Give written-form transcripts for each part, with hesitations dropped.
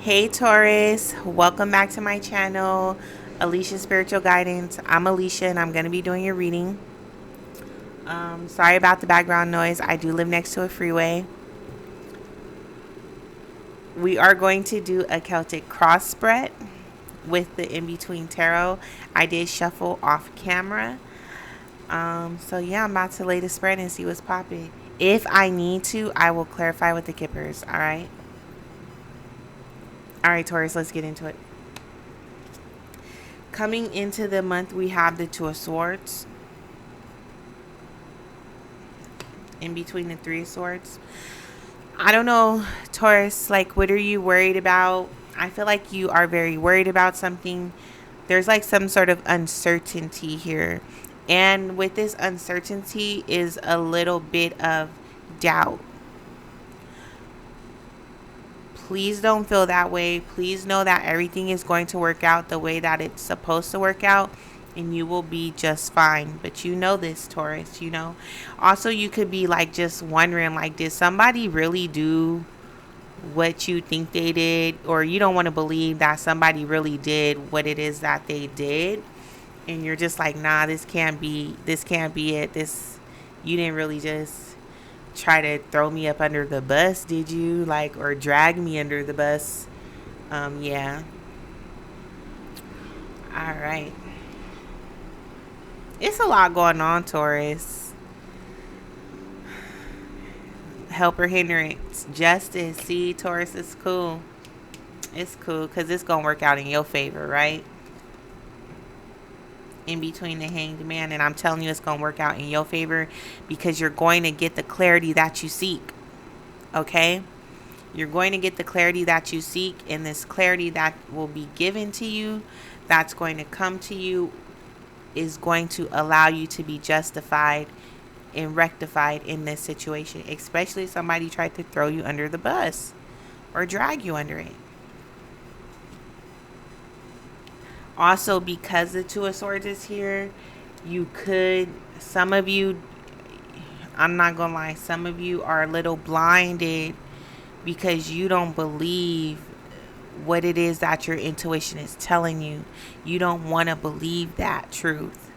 Hey Taurus, welcome back to my channel, Alicia Spiritual Guidance. I'm Alicia and I'm going to be doing your reading. Sorry about the background noise. I do live next to a freeway. We are going to do a Celtic cross spread with the in-between tarot. I did shuffle off camera. So yeah, I'm about to lay the spread and see what's popping. If I need to, I will clarify with the kippers. All right. All right, Taurus, let's get into it. Coming into the month, we have the Two of Swords. In between the Three of Swords. I don't know, Taurus, like, what are you worried about? I feel like you are very worried about something. There's like some sort of uncertainty here. And with this uncertainty is a little bit of doubt. Please don't feel that way. Please know that everything is going to work out the way that it's supposed to work out, and you will be just fine. But you know this, Taurus, you know. Also, you could be like just wondering, like, did somebody really do what you think they did? Or you don't want to believe that somebody really did what it is that they did. And you're just like, nah, this can't be it. You didn't really just try to throw me up under the bus, did you? Like, or drag me under the bus. Yeah. All right. It's a lot going on, Taurus. Helper hindrance, justice. See, Taurus, is cool. It's cool because it's going to work out in your favor, right? In between the Hanged Man, and I'm telling you it's going to work out in your favor because you're going to get the clarity that you seek. Okay? You're going to get the clarity that you seek, and this clarity that will be given to you, that's going to come to you, is going to allow you to be justified and rectified in this situation, especially if somebody tried to throw you under the bus or drag you under it. Also, because the Two of Swords is here, some of you, I'm not gonna lie, some of you are a little blinded because you don't believe what it is that your intuition is telling you. You don't want to believe that truth.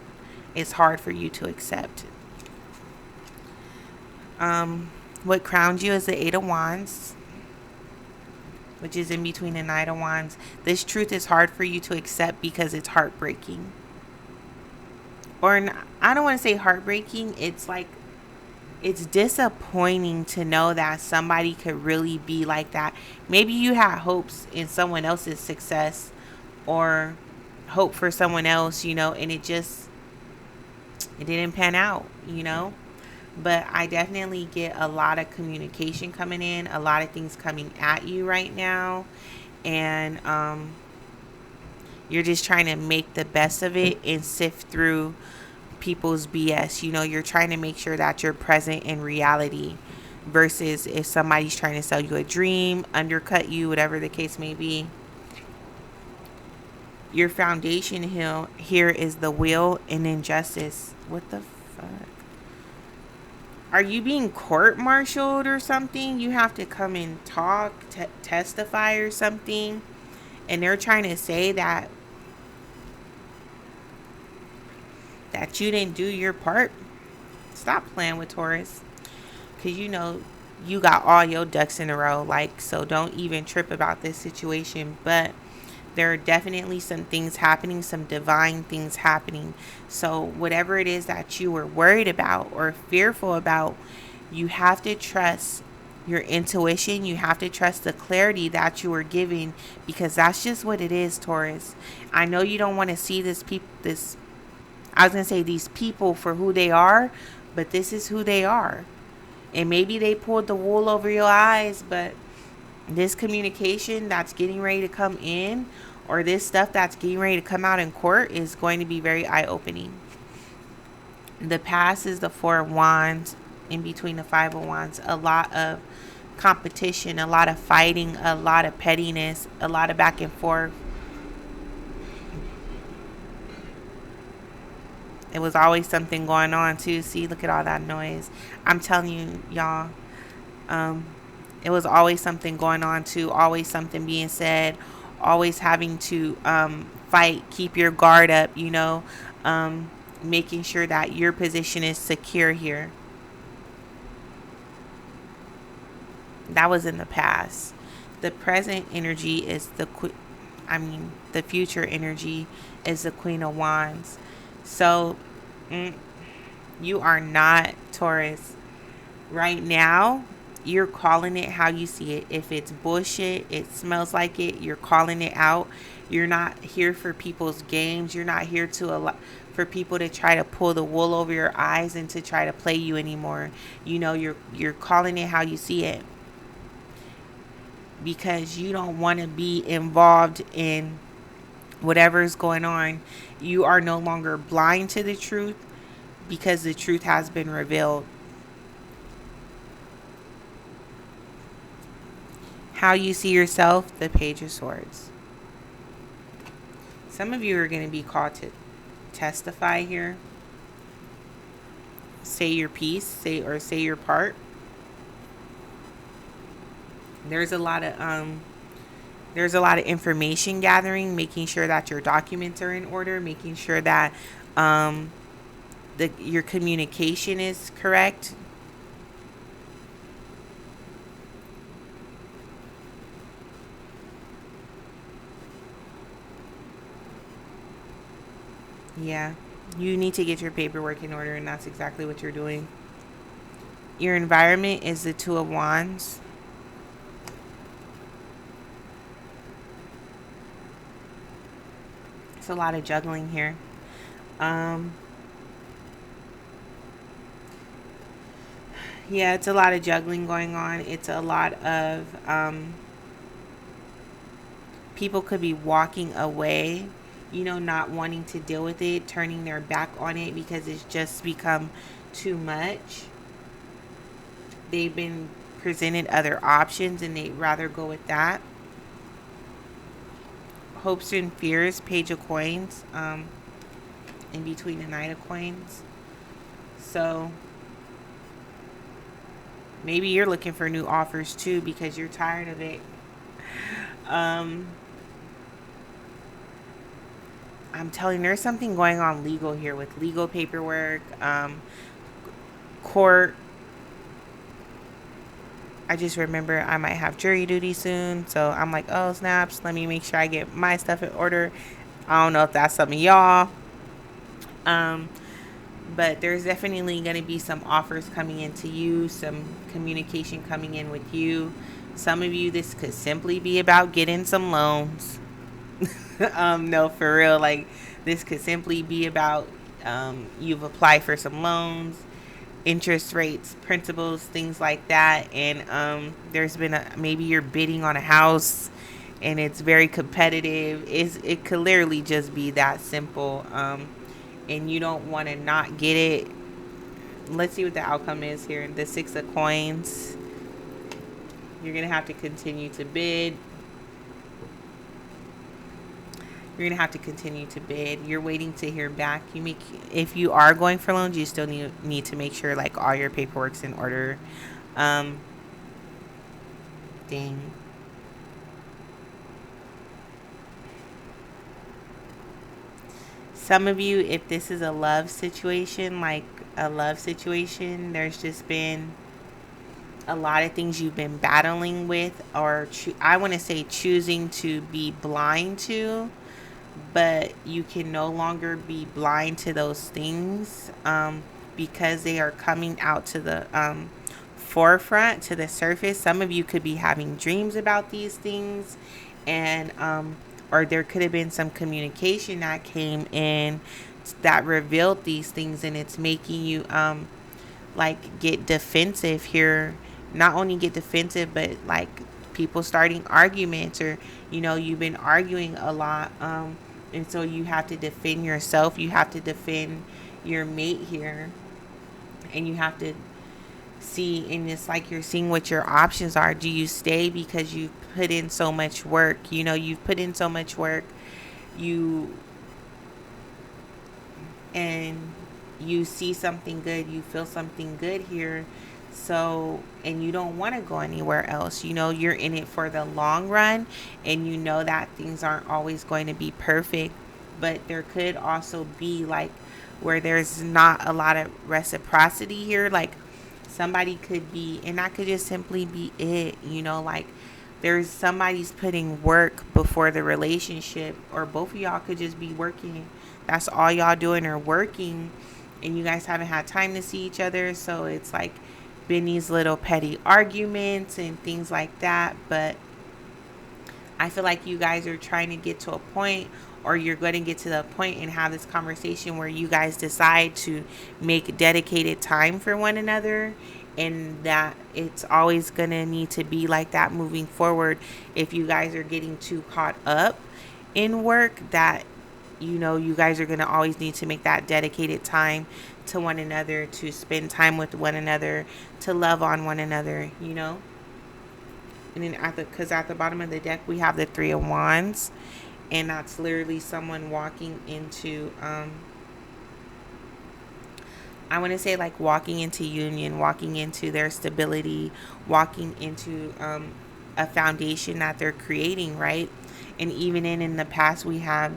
It's hard for you to accept. What crowns you is the Eight of Wands, which is in between the Knight of Wands. This truth is hard for you to accept because it's heartbreaking. Or I don't want to say heartbreaking. It's like, it's disappointing to know that somebody could really be like that. Maybe you had hopes in someone else's success or hope for someone else, you know, and it didn't pan out, you know. But I definitely get a lot of communication coming in, a lot of things coming at you right now. And you're just trying to make the best of it and sift through people's BS. You know, you're trying to make sure that you're present in reality versus if somebody's trying to sell you a dream, undercut you, whatever the case may be. Your foundation here is the will and injustice. What the fuck? Are you being court-martialed or something? You have to come and talk, testify or something. And they're trying to say that you didn't do your part. Stop playing with Taurus. Because you know you got all your ducks in a row. Like, so don't even trip about this situation. But there are definitely some things happening, some divine things happening. So whatever it is that you were worried about or fearful about, you have to trust your intuition. You have to trust the clarity that you were giving, because that's just what it is, Taurus. I know you don't want to see these people for who they are, but this is who they are. And maybe they pulled the wool over your eyes, but this communication that's getting ready to come in, or this stuff that's getting ready to come out in court, is going to be very eye-opening. The past is the Four of Wands, in between the Five of Wands. A lot of competition, a lot of fighting, a lot of pettiness, a lot of back and forth. It was always something going on too. See, look at all that noise. I'm telling you, y'all. It was always something going on too, always something being said, always having to fight, keep your guard up, um, making sure that your position is secure here. That was in the past. The present energy is the future energy is the Queen of Wands. So, you are not Taurus. Right now, you're calling it how you see it. If it's bullshit, it smells like it, you're calling it out. You're not here for people's games. You're not here for people to try to pull the wool over your eyes and to try to play you anymore. You're calling it how you see it, because you don't want to be involved in whatever's going on. You are no longer blind to the truth because the truth has been revealed. How you see yourself, the Page of Swords. Some of you are going to be called to testify here. Say your piece, say your part. There's a lot of information gathering, making sure that your documents are in order, making sure that your communication is correct. Yeah, you need to get your paperwork in order, and that's exactly what you're doing. Your environment is the Two of Wands. It's a lot of juggling here. Yeah, it's a lot of juggling going on. It's a lot of people could be walking away, not wanting to deal with it, turning their back on it because it's just become too much. They've been presented other options and they'd rather go with that. Hopes and fears, Page of Coins, in between the Knight of Coins. So maybe you're looking for new offers too because you're tired of it. I'm telling you, there's something going on legal here with legal paperwork, court. I just remember I might have jury duty soon, so I'm like, oh snaps, let me make sure I get my stuff in order. I don't know if that's some of y'all. But there's definitely going to be some offers coming into you, some communication coming in with you. Some of you, this could simply be about getting some loans. No, for real. Like, this could simply be about you've applied for some loans, interest rates, principals, things like that. And there's been maybe you're bidding on a house and it's very competitive. It could literally just be that simple. And you don't want to not get it. Let's see what the outcome is here. The Six of Coins. You're going to have to continue to bid. You're going to have to continue to bid. You're waiting to hear back. If you are going for loans, you still need to make sure like all your paperwork's in order. Dang. Some of you, if this is a love situation, there's just been a lot of things you've been battling with, or I want to say choosing to be blind to, but you can no longer be blind to those things because they are coming out to the forefront, to the surface. Some of you could be having dreams about these things, and or there could have been some communication that came in that revealed these things, and it's making you like get defensive here. Not only get defensive, but like people starting arguments, or you've been arguing a lot, and so you have to defend yourself, you have to defend your mate here, and you have to see, and it's like you're seeing what your options are. Do you stay because you put in so much work? You've put in so much work, and you see something good, you feel something good here, So, and you don't want to go anywhere else. You know, you're in it for the long run, and you know that things aren't always going to be perfect, but there could also be like where there's not a lot of reciprocity here. Like somebody could be, and that could just simply be it, you know, like there's somebody's putting work before the relationship, or both of y'all could just be working. That's all y'all doing are working, and you guys haven't had time to see each other. So it's like been these little petty arguments and things like that. But I feel like you guys are trying to get to a point, or you're going to get to the point and have this conversation where you guys decide to make dedicated time for one another, and that it's always going to need to be like that moving forward. If you guys are getting too caught up in work, that you know you guys are going to always need to make that dedicated time to one another, to spend time with one another, to love on one another, you know. And then because at the bottom of the deck we have the Three of Wands, and that's literally someone walking into I want to say like walking into union, walking into their stability, walking into a foundation that they're creating, right? And even in the past we have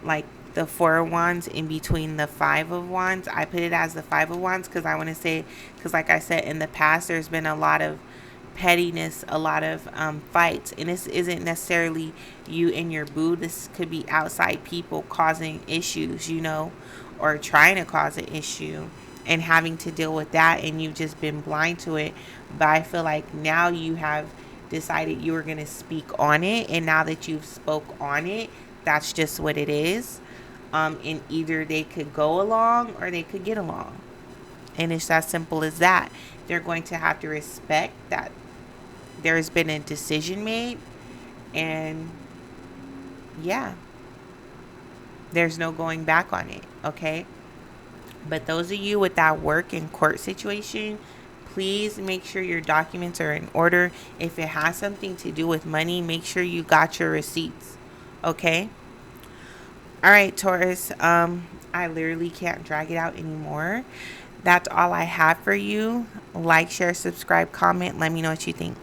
like the Four of Wands in between the Five of Wands. I put it as the Five of Wands because I want to say, because like I said, in the past there's been a lot of pettiness, a lot of fights, and this isn't necessarily you and your boo. This could be outside people causing issues, you know, or trying to cause an issue and having to deal with that, and you've just been blind to it. But I feel like now you have decided you were going to speak on it, and now that you've spoke on it, that's just what it is. And either they could go along or they could get along, and it's as simple as that. They're going to have to respect that there's been a decision made, and yeah, there's no going back on it, okay? But those of you with that work and court situation, please make sure your documents are in order. If it has something to do with money, make sure you got your receipts, okay? All right, Taurus, I literally can't drag it out anymore. That's all I have for you. Like, share, subscribe, comment. Let me know what you think.